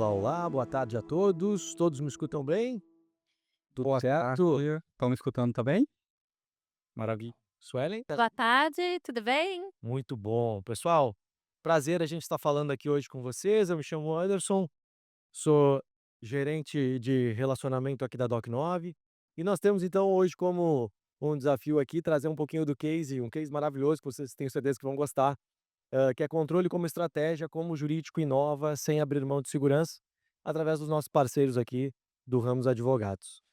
Olá, olá, boa tarde a todos. Todos me escutam bem? Tudo Boa certo? tarde, estão me escutando também? Maravilha. Suelen? Boa tarde, tudo bem? Muito bom. Pessoal, prazer a gente estar falando aqui hoje com vocês. Eu me chamo Anderson, sou gerente de relacionamento aqui da Doc9 e nós temos então hoje como um desafio aqui trazer um pouquinho do case, um case maravilhoso que vocês têm certeza que vão gostar, que é controle como estratégia, como o jurídico inova sem abrir mão de segurança, através dos nossos parceiros aqui do Ramos Advogados.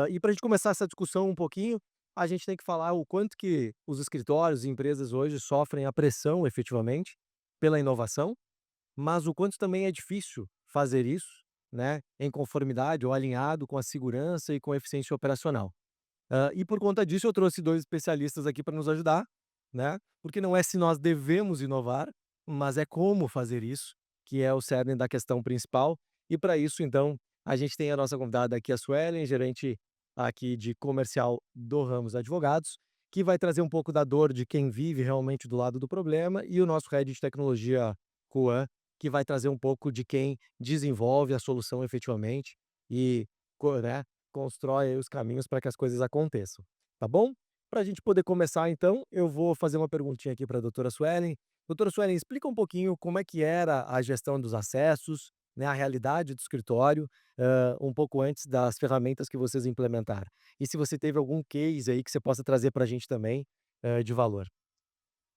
E para a gente começar essa discussão um pouquinho, a gente tem que falar o quanto que os escritórios e empresas hoje sofrem a pressão, efetivamente, pela inovação, mas o quanto também é difícil fazer isso, né, em conformidade ou alinhado com a segurança e com a eficiência operacional. E por conta disso eu trouxe 2 especialistas aqui para nos ajudar, né, porque não é se nós devemos inovar, mas é como fazer isso, que é o cerne da questão principal. E para isso, então, a gente tem a nossa convidada aqui, a Suelen, gerente aqui de comercial do Ramos Advogados, que vai trazer um pouco da dor de quem vive realmente do lado do problema, e o nosso head de tecnologia, Kuan, que vai trazer um pouco de quem desenvolve a solução efetivamente e né, constrói aí os caminhos para que as coisas aconteçam, tá bom? Para a gente poder começar então, eu vou fazer uma perguntinha aqui para a doutora Suelen. Doutora Suelen, explica um pouquinho como é que era a gestão dos acessos, né, a realidade do escritório, um pouco antes das ferramentas que vocês implementaram. E se você teve algum case aí que você possa trazer para a gente também, de valor.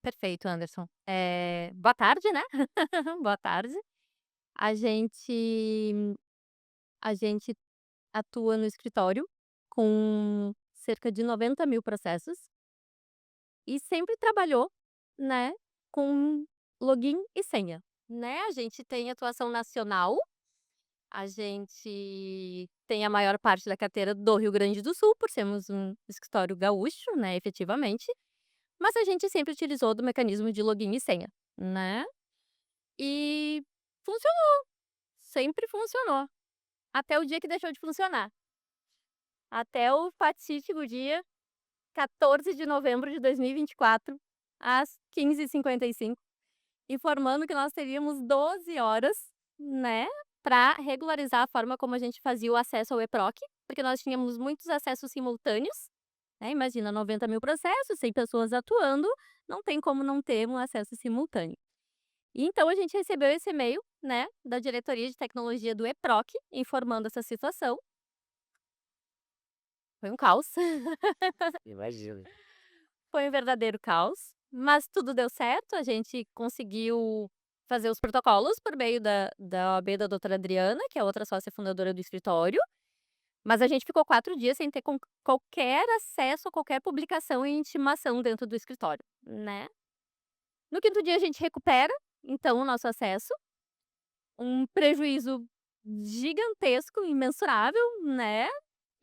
Perfeito, Anderson. Boa tarde, né? Boa tarde. A gente a gente atua no escritório com cerca de 90.000 processos e sempre trabalhou, né, com login e senha, né. A gente tem atuação nacional, a gente tem a maior parte da carteira do Rio Grande do Sul, por sermos um escritório gaúcho, né, efetivamente. Mas a gente sempre utilizou do mecanismo de login e senha, né. E funcionou, sempre funcionou, até o dia que deixou de funcionar. Até o fatídico dia 14 de novembro de 2024, às 15h55, informando que nós teríamos 12 horas, né, para regularizar a forma como a gente fazia o acesso ao EPROC, porque nós tínhamos muitos acessos simultâneos, né, imagina 90.000 processos, 100 pessoas atuando, não tem como não ter um acesso simultâneo. E então a gente recebeu esse e-mail, né, da diretoria de tecnologia do EPROC, informando essa situação. Foi um caos, Imagino. foi um verdadeiro caos, mas tudo deu certo, a gente conseguiu fazer os protocolos por meio da OAB da doutora Adriana, que é outra sócia fundadora do escritório, mas a gente ficou 4 dias sem ter qualquer acesso a qualquer publicação e intimação dentro do escritório, né. No quinto dia a gente recupera, então, o nosso acesso, um prejuízo gigantesco, imensurável, né,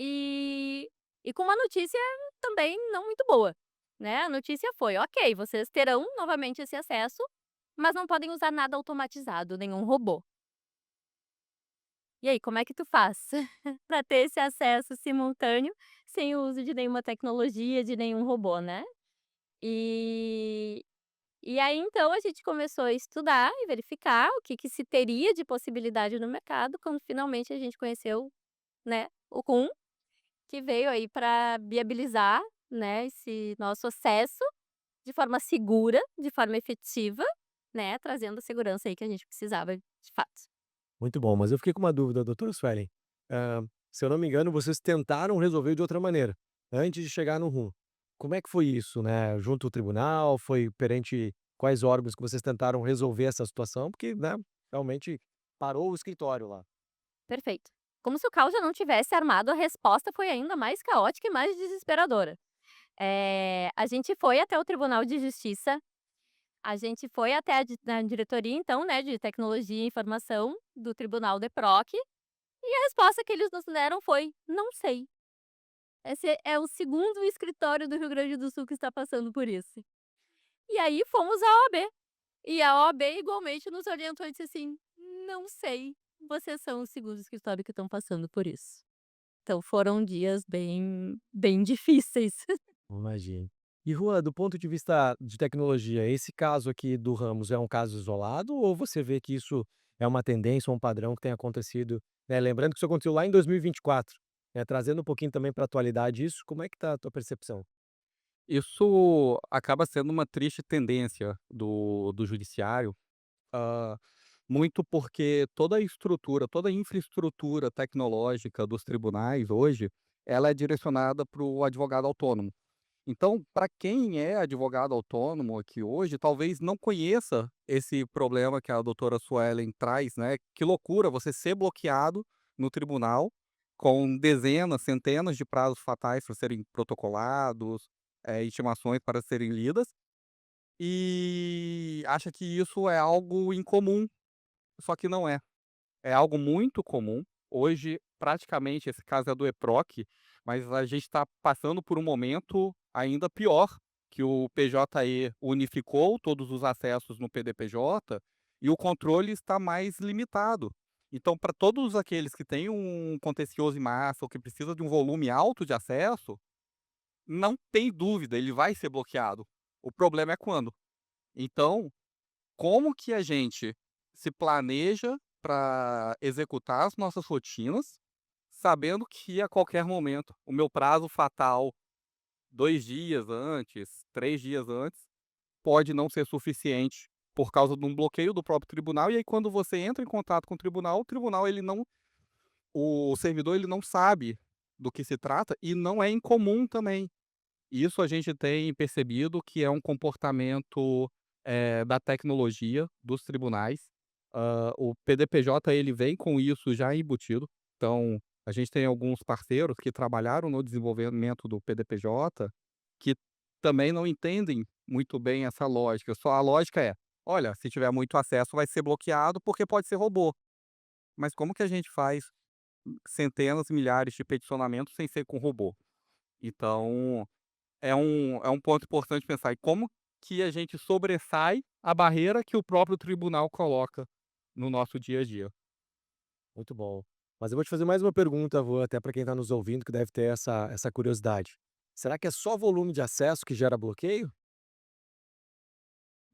e com uma notícia também não muito boa, né. A notícia foi: "Ok, vocês terão novamente esse acesso, mas não podem usar nada automatizado, nenhum robô". E aí, como é que tu faz para ter esse acesso simultâneo, sem o uso de nenhuma tecnologia, de nenhum robô, né. E aí, então, a gente começou a estudar e verificar o que se teria de possibilidade no mercado, quando finalmente a gente conheceu, né, o Kuhn, que veio aí para viabilizar, né, esse nosso acesso de forma segura, de forma efetiva, né, trazendo a segurança aí que a gente precisava de fato. Muito bom, mas eu fiquei com uma dúvida, doutora Suelen. Se eu não me engano, vocês tentaram resolver de outra maneira, antes de chegar no rum. Como é que foi isso, né? Junto ao tribunal? Foi perante quais órgãos que vocês tentaram resolver essa situação? Porque, né, realmente parou o escritório lá. Perfeito. Como se o caos já não tivesse armado, a resposta foi ainda mais caótica e mais desesperadora. A gente foi até o Tribunal de Justiça, a gente foi até a diretoria então, né, de tecnologia e informação do tribunal DEPROC, e a resposta que eles nos deram foi: "Não sei. Esse é o segundo escritório do Rio Grande do Sul que está passando por isso". E aí fomos à OAB, e a OAB igualmente nos orientou e disse assim: "Não sei, vocês são o segundo escritório que estão passando por isso". Então foram dias bem difíceis. Imagino. E Rua, do ponto de vista de tecnologia, esse caso aqui do Ramos é um caso isolado ou você vê que isso é uma tendência ou um padrão que tem acontecido, né, lembrando que isso aconteceu lá em 2024, né, trazendo um pouquinho também para a atualidade isso, como é que tá a tua percepção? Isso acaba sendo uma triste tendência do judiciário, hã, muito porque toda a estrutura, toda a infraestrutura tecnológica dos tribunais hoje, ela é direcionada para o advogado autônomo. Então, para quem é advogado autônomo aqui hoje, talvez não conheça esse problema que a doutora Suelen traz, né? Que loucura você ser bloqueado no tribunal com dezenas, centenas de prazos fatais para serem protocolados, intimações para serem lidas, e acha que isso é algo incomum, só que não é. É algo muito comum. Hoje, praticamente, esse caso é do EPROC, mas a gente está passando por um momento ainda pior, que o PJE unificou todos os acessos no PDPJ e o controle está mais limitado. Então, para todos aqueles que têm um contencioso em massa ou que precisa de um volume alto de acesso, não tem dúvida, ele vai ser bloqueado. O problema é quando. Então, como que a gente se planeja para executar as nossas rotinas, sabendo que a qualquer momento o meu prazo fatal, 2 dias antes, 3 dias antes, pode não ser suficiente por causa de um bloqueio do próprio tribunal, e aí quando você entra em contato com o tribunal ele não, o servidor ele não sabe do que se trata e não é incomum também. Isso a gente tem percebido que é um comportamento, da tecnologia dos tribunais. O PDPJ ele vem com isso já embutido, então a gente tem alguns parceiros que trabalharam no desenvolvimento do PDPJ, que também não entendem muito bem essa lógica, só a lógica é: "Olha, se tiver muito acesso vai ser bloqueado porque pode ser robô". Mas como que a gente faz centenas, milhares de peticionamentos sem ser com robô? Então é um ponto importante pensar, e como que a gente sobressai a barreira que o próprio tribunal coloca no nosso dia a dia. Muito bom. Mas eu vou te fazer mais uma pergunta, vou até para quem está nos ouvindo que deve ter essa curiosidade. Será que é só volume de acesso que gera bloqueio?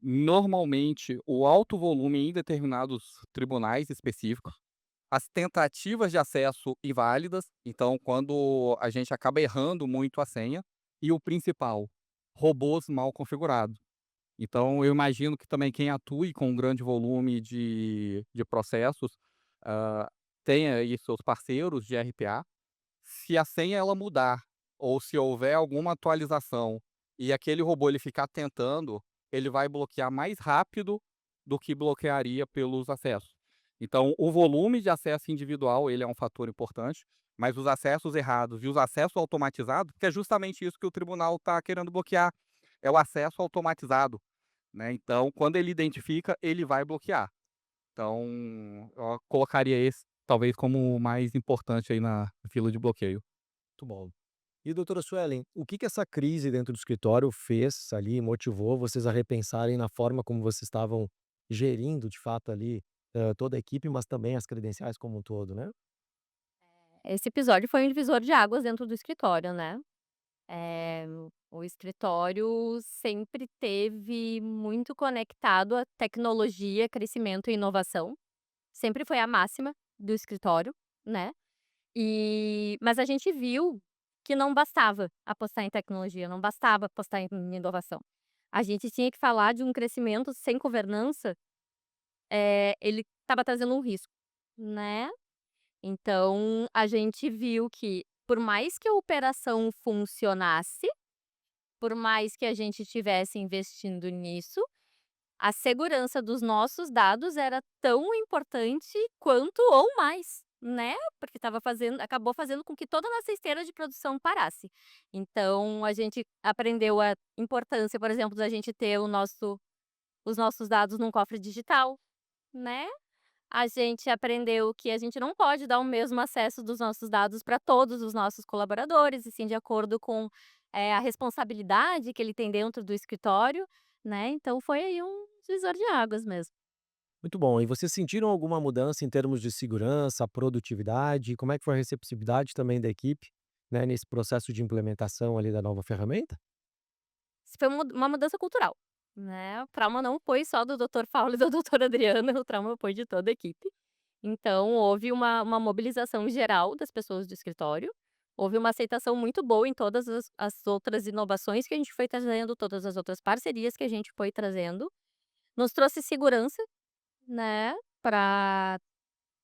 Normalmente, o alto volume em determinados tribunais específicos, as tentativas de acesso inválidas, então quando a gente acaba errando muito a senha, e o principal, robôs mal configurados. Então eu imagino que também quem atue com um grande volume de processos, hã, tenha aí seus parceiros de RPA. Se a senha ela mudar, ou se houver alguma atualização, e aquele robô ele ficar tentando, ele vai bloquear mais rápido do que bloquearia pelos acessos. Então o volume de acesso individual, ele é um fator importante, mas os acessos errados e os acessos automatizados, que é justamente isso que o tribunal está querendo bloquear, é o acesso automatizado, né, então quando ele identifica, ele vai bloquear. Então, eu colocaria esse, talvez, como o mais importante aí na fila de bloqueio. Muito bom. E doutora Suelen, o que que essa crise dentro do escritório fez ali, motivou vocês a repensarem na forma como vocês estavam gerindo de fato ali, toda a equipe, mas também as credenciais como um todo, né? Esse episódio foi um divisor de águas dentro do escritório, né. Eh, o escritório sempre teve muito conectado à tecnologia, crescimento e inovação, sempre foi a máxima do escritório, né. Mas a gente viu que não bastava apostar em tecnologia, não bastava apostar em inovação. A gente tinha que falar de um crescimento sem governança, ele estava trazendo um risco, né. Então a gente viu que, por mais que a operação funcionasse, por mais que a gente estivesse investindo nisso, a segurança dos nossos dados era tão importante quanto ou mais, né, porque acabou fazendo com que toda a nossa esteira de produção parasse. Então a gente aprendeu a importância, por exemplo, da gente ter os nossos dados num cofre digital, né. A gente aprendeu que a gente não pode dar o mesmo acesso dos nossos dados para todos os nossos colaboradores, e sim de acordo com, a responsabilidade que ele tem dentro do escritório, né, então foi aí um divisor de águas mesmo. Muito bom. E vocês sentiram alguma mudança em termos de segurança, produtividade? Como é que foi a receptividade também da equipe, né, nesse processo de implementação ali da nova ferramenta? Isso foi uma mudança cultural. né. O trauma não foi só do doutor Paulo e da doutora Adriana, o trauma foi de toda a equipe. Então houve uma mobilização geral das pessoas do escritório, houve uma aceitação muito boa em todas as outras inovações que a gente foi trazendo, todas as outras parcerias que a gente foi trazendo. Nos trouxe segurança, né, para,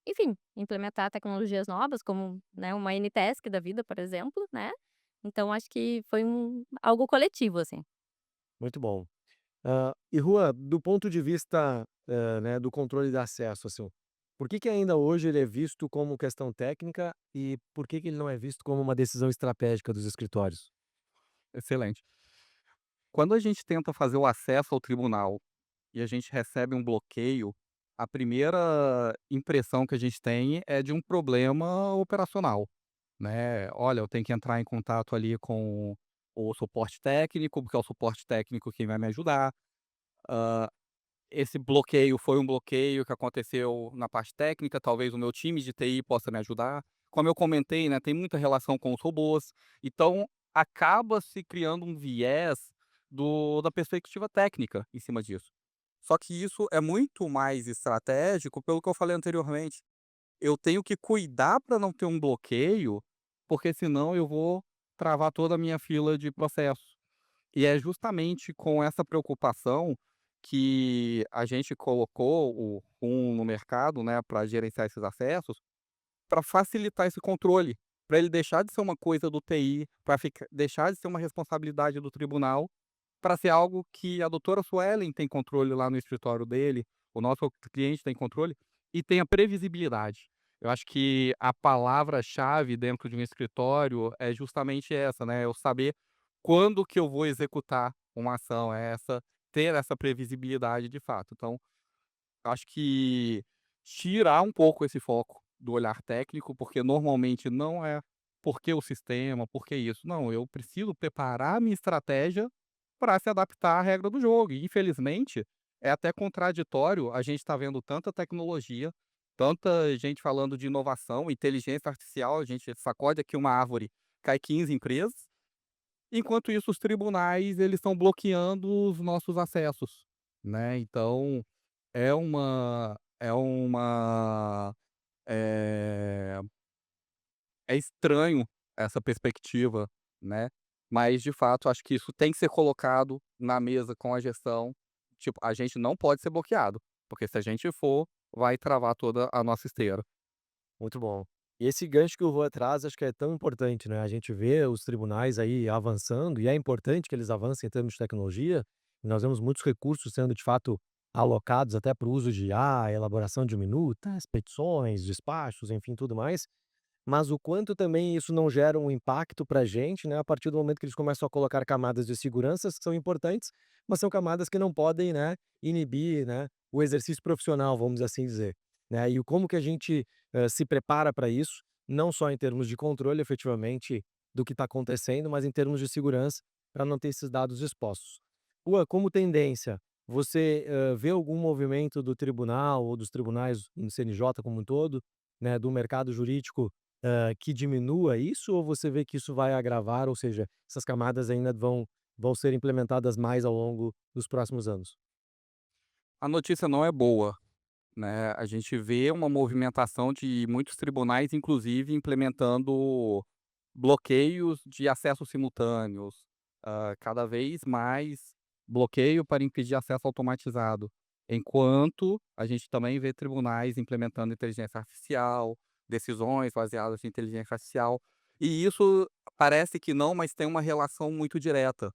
enfim, implementar tecnologias novas como, né, uma N-Task da vida, por exemplo, né. Então acho que foi algo coletivo, assim. Muito bom. E Rua, do ponto de vista, né, do controle de acesso, assim, por que que ainda hoje ele é visto como questão técnica e por que que ele não é visto como uma decisão estratégica dos escritórios? Excelente. Quando a gente tenta fazer o acesso ao tribunal e a gente recebe um bloqueio, a primeira impressão que a gente tem é de um problema operacional, né. Olha, eu tenho que entrar em contato ali com o suporte técnico, porque é o suporte técnico quem vai me ajudar. Esse bloqueio foi um bloqueio que aconteceu na parte técnica, talvez o meu time de TI possa me ajudar. Como eu comentei, né, tem muita relação com os robôs, então acaba se criando um viés da perspectiva técnica em cima disso. Só que isso é muito mais estratégico pelo que eu falei anteriormente. Eu tenho que cuidar para não ter um bloqueio, porque senão eu vou travar toda a minha fila de processos. E é justamente com essa preocupação que a gente colocou o no mercado, né, para gerenciar esses acessos, para facilitar esse controle, para ele deixar de ser uma coisa do TI, para deixar de ser uma responsabilidade do tribunal, para ser algo que a doutora Suelen tem controle lá no escritório dele, o nosso cliente tem controle, e tenha previsibilidade. Eu acho que a palavra-chave dentro de um escritório é justamente essa, né, eu saber quando que eu vou executar uma ação, é ter essa previsibilidade de fato. Então, acho que tirar um pouco esse foco do olhar técnico, porque normalmente não é porque o sistema, porque isso. Não, eu preciso preparar a minha estratégia para se adaptar à regra do jogo. E infelizmente, é até contraditório, a gente está vendo tanta tecnologia, tanta gente falando de inovação, inteligência artificial, a gente sacode aqui uma árvore, cai 15 empresas, enquanto isso os tribunais eles estão bloqueando os nossos acessos, né. Então é é estranho essa perspectiva, né, mas de fato acho que isso tem que ser colocado na mesa com a gestão, tipo, a gente não pode ser bloqueado, porque se a gente for, vai travar toda a nossa esteira. Muito bom. E esse gancho que o Rua traz, acho que é tão importante, né? A gente vê os tribunais aí avançando, e é importante que eles avancem em termos de tecnologia. E nós vemos muitos recursos sendo, de fato, alocados até para o uso de IA, elaboração de minutas, petições, despachos, enfim, tudo mais. Mas o quanto também isso não gera um impacto para a gente, né, a partir do momento que eles começam a colocar camadas de seguranças que são importantes, mas são camadas que não podem, né, inibir, né, o exercício profissional, vamos assim dizer, né. E o como que a gente, se prepara para isso, não só em termos de controle efetivamente do que está acontecendo, mas em termos de segurança, para não ter esses dados expostos. Rua, como tendência, você, vê algum movimento do tribunal ou dos tribunais no CNJ como um todo, né, do mercado jurídico, que diminua isso ou você vê que isso vai agravar, ou seja, essas camadas ainda vão ser implementadas mais ao longo dos próximos anos? A notícia não é boa, né, a gente vê uma movimentação de muitos tribunais, inclusive implementando bloqueios de acessos simultâneos, cada vez mais bloqueio para impedir acesso automatizado, enquanto a gente também vê tribunais implementando inteligência artificial, decisões baseadas em inteligência artificial, e isso parece que não, mas tem uma relação muito direta.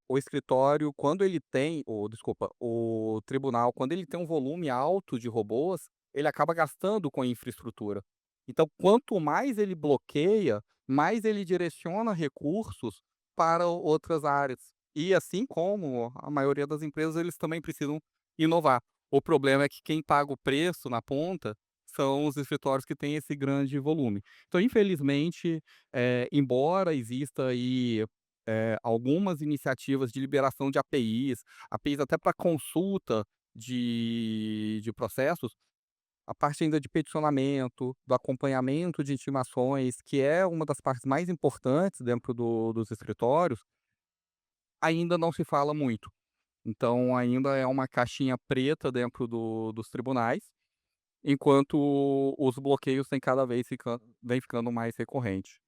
O escritório, quando ele tem desculpa, o tribunal, quando ele tem um volume alto de robôs, ele acaba gastando com infraestrutura. Então, quanto mais ele bloqueia, mais ele direciona recursos para outras áreas. E assim como a maioria das empresas, eles também precisam inovar. O problema é que quem paga o preço na ponta são os escritórios que têm esse grande volume. Então, infelizmente, embora exista aí algumas iniciativas de liberação de APIs até para consulta de processos, a parte ainda de peticionamento, do acompanhamento de intimações, que é uma das partes mais importantes dentro dos escritórios, ainda não se fala muito. Então ainda é uma caixinha preta dentro dos tribunais, enquanto os bloqueios têm cada vez vem ficando mais recorrente.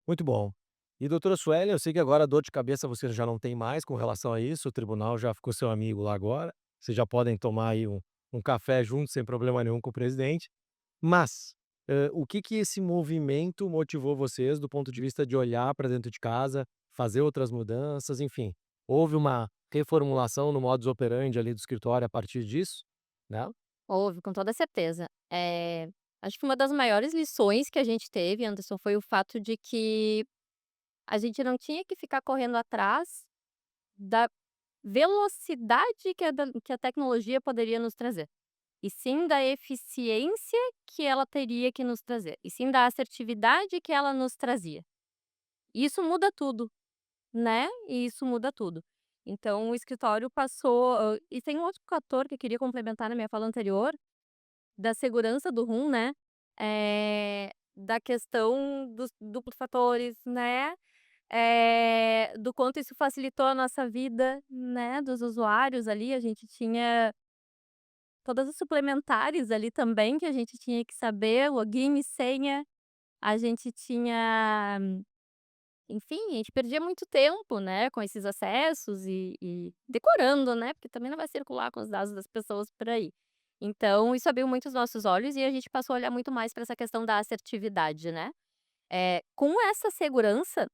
Muito bom. E doutora Sueli, eu sei que agora dor de cabeça você já não tem mais com relação a isso, o tribunal já ficou seu amigo lá agora, vocês já podem tomar aí um café juntos sem problema nenhum com o presidente. Mas, o que que esse movimento motivou vocês do ponto de vista de olhar para dentro de casa, fazer outras mudanças, enfim, houve uma reformulação no modus operandi ali do escritório a partir disso, né? Houve, com toda certeza. Acho que uma das maiores lições que a gente teve, Anderson, foi o fato de que a gente não tinha que ficar correndo atrás da velocidade que a tecnologia poderia nos trazer, e sim da eficiência que ela teria que nos trazer, e sim da assertividade que ela nos trazia. E isso muda tudo, né, e isso muda tudo. Então o escritório passou e tem um outro fator que eu queria complementar na minha fala anterior, da segurança do rum, né, da questão dos duplos fatores, né, do quanto isso facilitou a nossa vida, né, dos usuários ali, a gente tinha todas as suplementares ali também que a gente tinha que saber, login e senha, a gente tinha enfim, a gente perdia muito tempo, né, com esses acessos e decorando, né, porque também não vai circular com os dados das pessoas por aí. Então isso abriu muito os nossos olhos e a gente passou a olhar muito mais para essa questão da assertividade, né. Com essa segurança,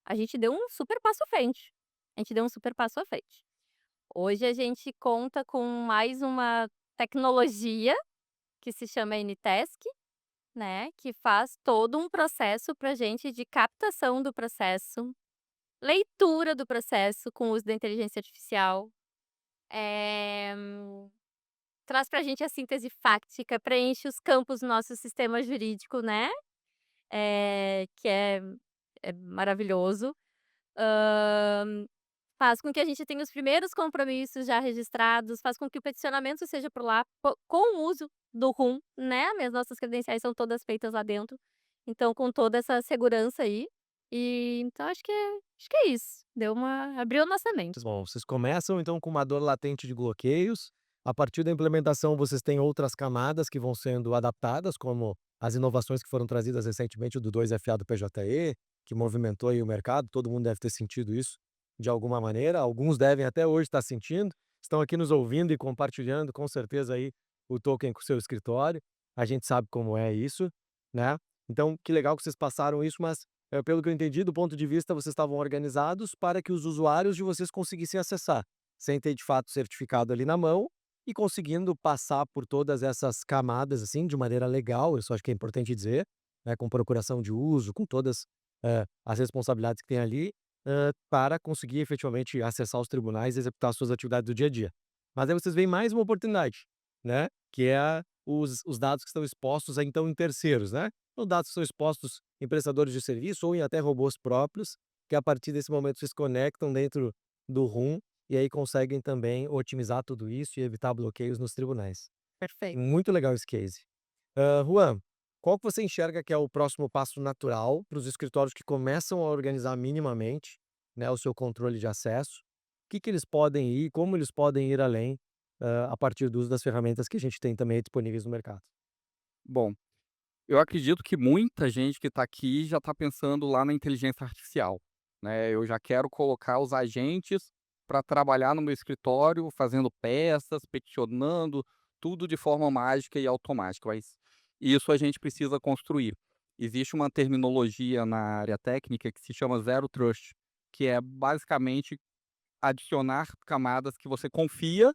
a gente deu um super passo à frente, a gente deu um super passo à frente. Hoje a gente conta com mais uma tecnologia que se chama Anytask, né, que faz todo um processo pra gente de captação do processo, leitura do processo com o uso da inteligência artificial, eh, traz pra gente a síntese fáctica, preenche os campos do nosso sistema jurídico, né, que é maravilhoso. Hã, Faz com que a gente tenha os primeiros compromissos já registrados, faz com que o peticionamento seja por lá, com o uso do RUM, né, as nossas credenciais são todas feitas lá dentro, então com toda essa segurança aí, e então acho que é isso, deu uma abriu a nossa mente. Bom, vocês começam então com uma dor latente de bloqueios, a partir da implementação vocês têm outras camadas que vão sendo adaptadas, como as inovações que foram trazidas recentemente do 2FA do PJE, que movimentou aí o mercado, todo mundo deve ter sentido isso de alguma maneira, alguns devem até hoje estar sentindo, estão aqui nos ouvindo e compartilhando com certeza aí o token com o seu escritório, a gente sabe como é isso, né? Então, que legal que vocês passaram isso, mas pelo que eu entendi, do ponto de vista, vocês estavam organizados para que os usuários de vocês conseguissem acessar, sem ter de fato o certificado ali na mão e conseguindo passar por todas essas camadas, assim, de maneira legal, isso acho que é importante dizer, né, com procuração de uso, com todas, as responsabilidades que tem ali, para conseguir efetivamente acessar os tribunais e executar as suas atividades do dia a dia. Mas aí vocês veem mais uma oportunidade, né, que é os dados que estão expostos a, então, em terceiros, né? Os dados que são expostos em prestadores de serviço ou em até robôs próprios, que a partir desse momento se conectam dentro do RUM e aí conseguem também otimizar tudo isso e evitar bloqueios nos tribunais. Perfeito. Muito legal esse case. Juan, qual que você enxerga que é o próximo passo natural para os escritórios que começam a organizar minimamente, né, o seu controle de acesso? O que que eles podem ir, como eles podem ir além, a partir do uso das ferramentas que a gente tem também disponíveis no mercado? Bom, eu acredito que muita gente que está aqui já está pensando lá na inteligência artificial, né. Eu já quero colocar os agentes para trabalhar no meu escritório, fazendo peças, peticionando, tudo de forma mágica e automática, mas isso a gente precisa construir. Existe uma terminologia na área técnica que se chama Zero Trust, que é basicamente adicionar camadas que você confia,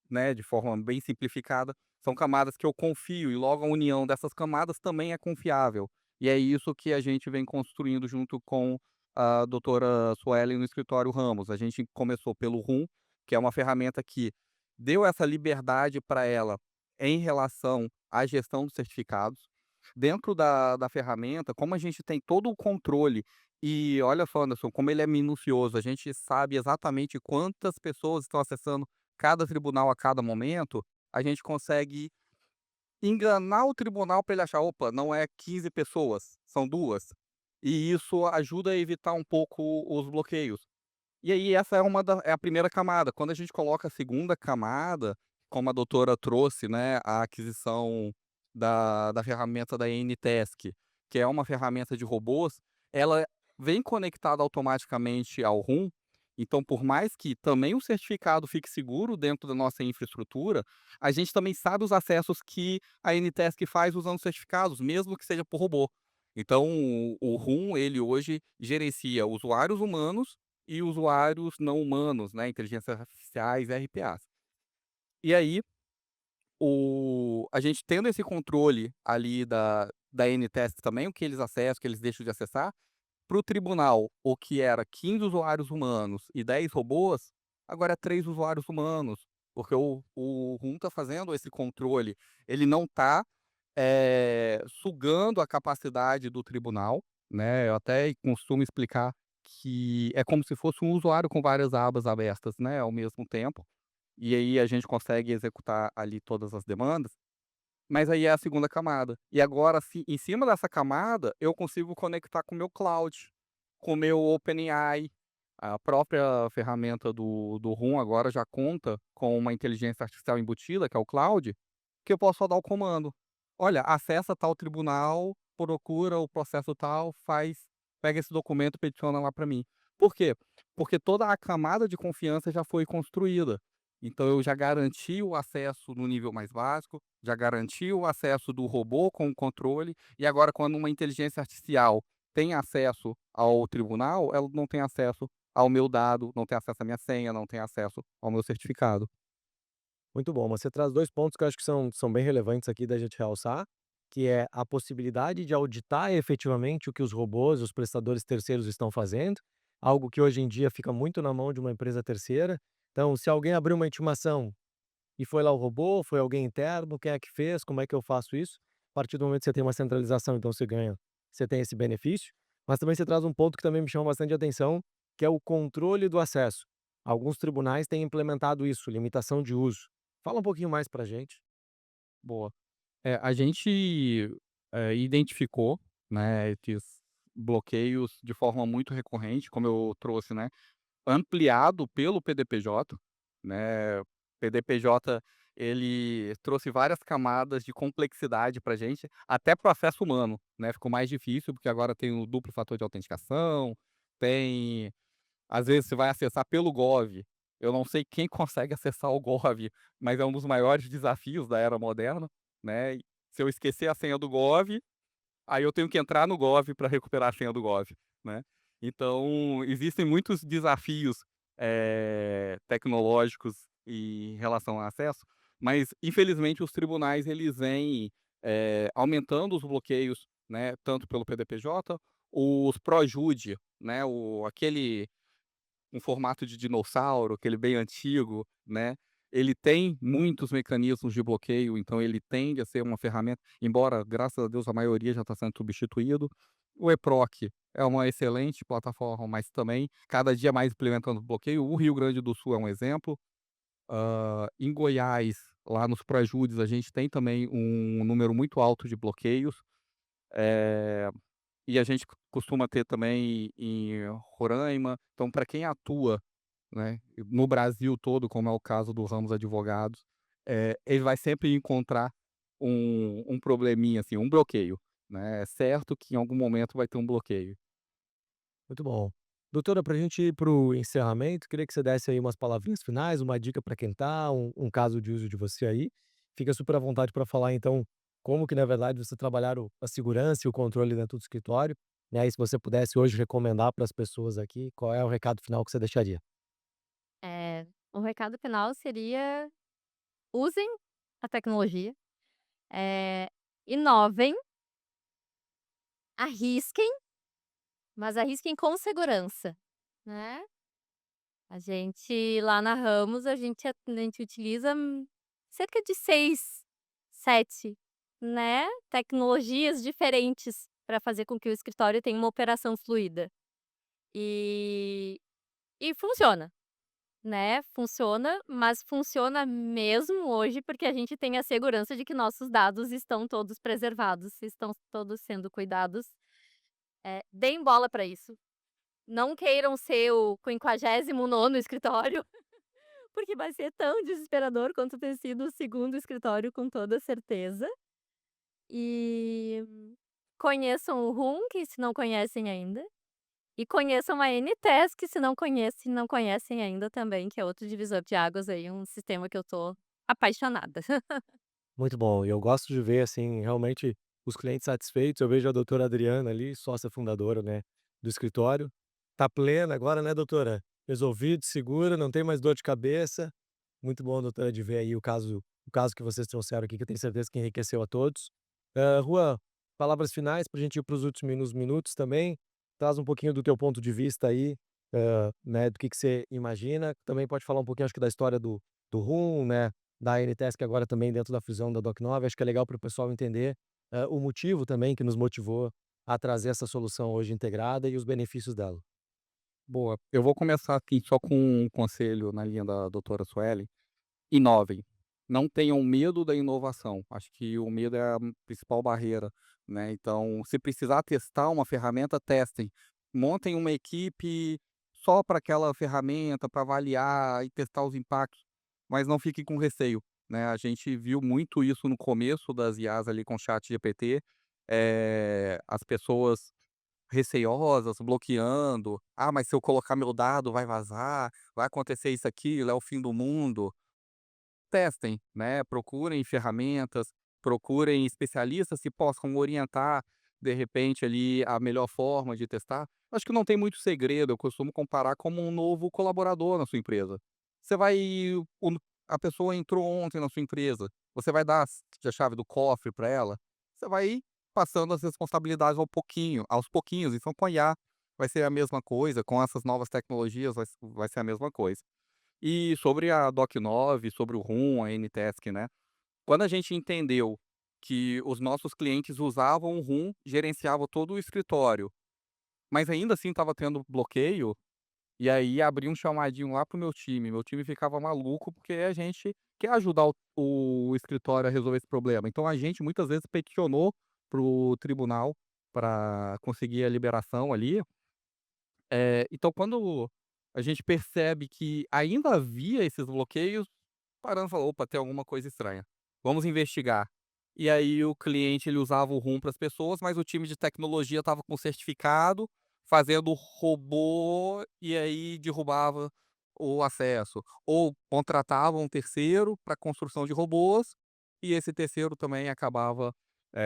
né, de forma bem simplificada, são camadas que eu confio e logo a união dessas camadas também é confiável. E é isso que a gente vem construindo junto com a doutora Suelen no escritório Ramos. A gente começou pelo RUM, que é uma ferramenta que deu essa liberdade para ela em relação à gestão dos certificados. Dentro da ferramenta, como a gente tem todo o controle e olha só, Anderson, como ele é minucioso, a gente sabe exatamente quantas pessoas estão acessando cada tribunal a cada momento, a gente consegue enganar o tribunal para ele achar: "Opa, não é 15 pessoas, são 2". E isso ajuda a evitar um pouco os bloqueios. E aí essa é a primeira camada. Quando a gente coloca a segunda camada, como a doutora trouxe, né, a aquisição da ferramenta da N-Task, que é uma ferramenta de robôs, ela vem conectada automaticamente ao RUM, então por mais que também o certificado fique seguro dentro da nossa infraestrutura, a gente também sabe os acessos que a N-Task faz usando certificados, mesmo que seja por robô. Então o RUM, ele hoje gerencia usuários humanos e usuários não humanos, né, inteligências artificiais, RPAs. E aí, a gente tendo esse controle ali da N-Test também, o que eles acessam, o que eles deixam de acessar, para o tribunal, o que era 15 usuários humanos e 10 robôs, agora é 3 usuários humanos, porque o RUM está fazendo esse controle, ele não está sugando a capacidade do tribunal, né, eu até costumo explicar que é como se fosse um usuário com várias abas abertas, né, ao mesmo tempo, e aí a gente consegue executar ali todas as demandas, mas aí é a segunda camada. E agora se em cima dessa camada, eu consigo conectar com o meu cloud, com o meu OpenAI, a própria ferramenta do RUM agora já conta com uma inteligência artificial embutida, que é o cloud, que eu posso só dar o comando: "Olha, acessa tal tribunal, procura o processo tal, pega esse documento e peticiona lá para mim". Por quê? Porque toda a camada de confiança já foi construída. Então eu já garanti o acesso no nível mais básico, já garanti o acesso do robô com o controle, e agora quando uma inteligência artificial tem acesso ao tribunal, ela não tem acesso ao meu dado, não tem acesso à minha senha, não tem acesso ao meu certificado. Muito bom, você traz 2 pontos que eu acho que são bem relevantes aqui da gente realçar, que é a possibilidade de auditar efetivamente o que os robôs, os prestadores terceiros estão fazendo, algo que hoje em dia fica muito na mão de uma empresa terceira. Então, se alguém abriu uma intimação e foi lá o robô, foi alguém interno, quem é que fez, como é que eu faço isso? A partir do momento que você tem uma centralização, então você tem esse benefício, mas também você traz um ponto que também me chama bastante atenção, que é o controle do acesso. Alguns tribunais têm implementado isso, limitação de uso. Fala um pouquinho mais pra gente. Boa. A gente, identificou, né, esses bloqueios de forma muito recorrente, como eu trouxe, né, ampliado pelo PDPJ, né, PDPJ ele trouxe várias camadas de complexidade para gente, até para o acesso humano, né, ficou mais difícil, porque agora tem o duplo fator de autenticação, tem às vezes você vai acessar pelo Gov, eu não sei quem consegue acessar o Gov, mas é um dos maiores desafios da era moderna, né, e se eu esquecer a senha do Gov, aí eu tenho que entrar no Gov para recuperar a senha do Gov, né. Então, existem muitos desafios, tecnológicos em relação ao acesso, mas infelizmente os tribunais eles vêm, aumentando os bloqueios, né, tanto pelo PDPJ, os Projude, né, um formato de dinossauro, aquele bem antigo, né, ele tem muitos mecanismos de bloqueio, então ele tende a ser uma ferramenta, embora, graças a Deus, a maioria já está sendo substituído. O EPROC é uma excelente plataforma, mas também cada dia mais implementando bloqueio. O Rio Grande do Sul é um exemplo. Em Goiás, lá nos Projudes, a gente tem também um número muito alto de bloqueios. Eh e a gente costuma ter também em Roraima. Então, para quem atua, né, no Brasil todo, como é o caso do ramos advogados, ele vai sempre encontrar um probleminha, assim, um bloqueio, né. É certo que em algum momento vai ter um bloqueio. Muito bom. Doutora, para a gente ir para o encerramento, queria que você desse aí umas palavrinhas finais, uma dica para quem tá, um caso de uso de você aí. Fica super à vontade para falar, então, como que, na verdade, você trabalhar a segurança e o controle dentro do escritório, né, e se você pudesse hoje recomendar para as pessoas aqui, qual é o recado final que você deixaria? O recado final seria: usem a tecnologia, eh, inovem, arrisquem, mas arrisquem com segurança, né. A gente lá na Ramos, a gente utiliza cerca de 6, 7, né, tecnologias diferentes para fazer com que o escritório tenha uma operação fluida. E funciona, né, funciona, mas funciona mesmo hoje, porque a gente tem a segurança de que nossos dados estão todos preservados, estão todos sendo cuidados. Deem bola para isso, não queiram ser o 59º escritório, porque vai ser tão desesperador quanto ter sido o segundo escritório, com toda certeza. E conheçam o RUM, se não conhecem ainda, e conheçam a Anytask, se não conhecem ainda também, que é outro divisor de águas aí, um sistema que eu tô apaixonada. Muito bom. E eu gosto de ver, assim, realmente os clientes satisfeitos. Eu vejo a doutora Adriana ali, sócia fundadora, né, do escritório. Tá plena agora, né, doutora? Resolvido, segura, não tem mais dor de cabeça. Muito bom, doutora, de ver aí o caso que vocês trouxeram aqui, que eu tenho certeza que enriqueceu a todos. Juan, palavras finais para a gente ir para os últimos minutos também. Traz um pouquinho do teu ponto de vista aí, né, do que você imagina. Também pode falar um pouquinho, acho que da história do RUM, né, da NTESC agora também dentro da fusão da Doc9. Acho que é legal para o pessoal entender, o motivo também que nos motivou a trazer essa solução hoje integrada e os benefícios dela. Boa, eu vou começar aqui só com um conselho na linha da doutora Suelen: inovem, não tenham medo da inovação, acho que o medo é a principal barreira, né, então se precisar testar uma ferramenta, testem, montem uma equipe só para aquela ferramenta, para avaliar e testar os impactos, mas não fiquem com receio, né, a gente viu muito isso no começo das IAs ali com o ChatGPT, as pessoas receosas, bloqueando: "Ah, mas se eu colocar meu dado vai vazar, vai acontecer isso, aquilo, é o fim do mundo". Testem, né, procurem ferramentas, procurem especialistas que possam orientar, de repente, ali, a melhor forma de testar. Acho que não tem muito segredo, eu costumo comparar como um novo colaborador na sua empresa. Você vai o A pessoa entrou ontem na sua empresa, você vai dar a chave do cofre para ela, você vai passando as responsabilidades aos pouquinhos, então com a IA vai ser a mesma coisa, com essas novas tecnologias vai ser a mesma coisa. E sobre a Doc9, sobre o RUM, a Anytask, né, quando a gente entendeu que os nossos clientes usavam o RUM, gerenciava todo o escritório, mas ainda assim estava tendo bloqueio, e aí abria um chamadinho lá para o meu time ficava maluco, porque a gente quer ajudar o escritório a resolver esse problema. Então a gente muitas vezes peticionou para o tribunal para conseguir a liberação ali. Então quando a gente percebe que ainda havia esses bloqueios, paramos e falou: "Opa, tem alguma coisa estranha, vamos investigar". E aí o cliente ele usava o RUM para as pessoas, mas o time de tecnologia estava com certificado, fazendo robô, e aí derrubava o acesso. Ou contratava um terceiro para construção de robôs, e esse terceiro também acabava,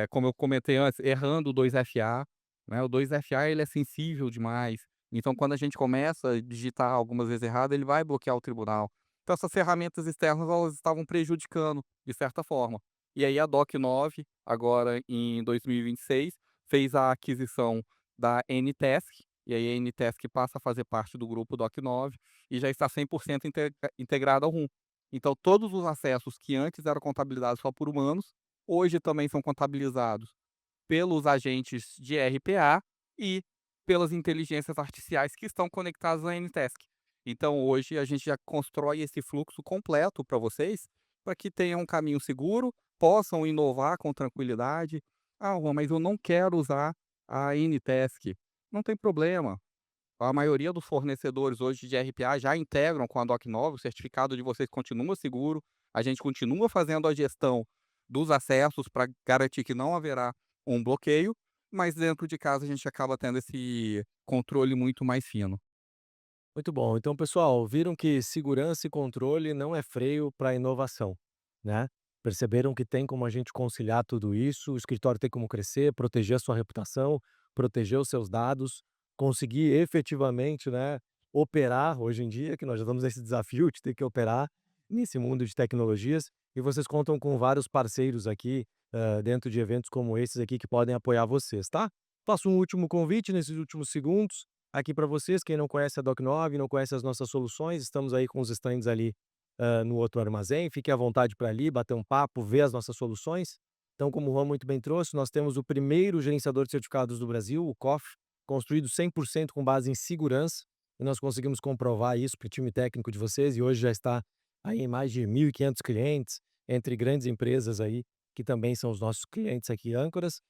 como eu comentei antes, errando o 2FA, né, o 2FA ele é sensível demais, então quando a gente começa a digitar algumas vezes errado, ele vai bloquear o tribunal. Então essas ferramentas externas, elas estavam prejudicando, de certa forma. E aí a Doc9, agora em 2026, fez a aquisição da Anytask, e aí a Anytask passa a fazer parte do grupo Doc9 e já está 100% integrada ao RUM. Então todos os acessos que antes eram contabilizados só por humanos, hoje também são contabilizados pelos agentes de RPA e pelas inteligências artificiais que estão conectadas à Anytask. Então hoje a gente já constrói esse fluxo completo para vocês, para que tenham um caminho seguro, possam inovar com tranquilidade. "Ah, Juan, mas eu não quero usar a Anytask". Não tem problema, a maioria dos fornecedores hoje de RPA já integram com a Doc9, o certificado de vocês continua seguro, a gente continua fazendo a gestão dos acessos para garantir que não haverá um bloqueio, mas dentro de casa a gente acaba tendo esse controle muito mais fino. Muito bom. Então, pessoal, viram que segurança e controle não é freio para inovação, né? Perceberam que tem como a gente conciliar tudo isso, o escritório tem como crescer, proteger a sua reputação, proteger os seus dados, conseguir efetivamente, né, operar hoje em dia, que nós já estamos nesse desafio de ter que operar nesse mundo de tecnologias, e vocês contam com vários parceiros aqui, dentro de eventos como esses aqui que podem apoiar vocês, tá? Faço um último convite nesses últimos segundos aqui para vocês. Quem não conhece a Doc9, não conhece as nossas soluções, estamos aí com os stands ali, no outro armazém. Fique à vontade para ali bater um papo, ver as nossas soluções. Então, como o Juan muito bem trouxe, nós temos o primeiro gerenciador de certificados do Brasil, o COF, construído 100% com base em segurança, e nós conseguimos comprovar isso para o time técnico de vocês, e hoje já está aí em mais de 1.500 clientes, entre grandes empresas aí, que também são os nossos clientes aqui âncoras.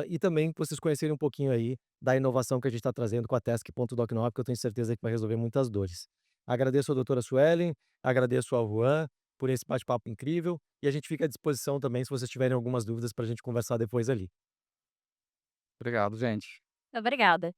e também pra vocês conhecerem um pouquinho aí da inovação que a gente está trazendo com a Task.doc9, que eu tenho certeza que vai resolver muitas dores. Agradeço a doutora Suelen, agradeço ao Juan por esse bate-papo incrível, e a gente fica à disposição também se vocês tiverem algumas dúvidas para a gente conversar depois ali. Obrigado, gente. Obrigada.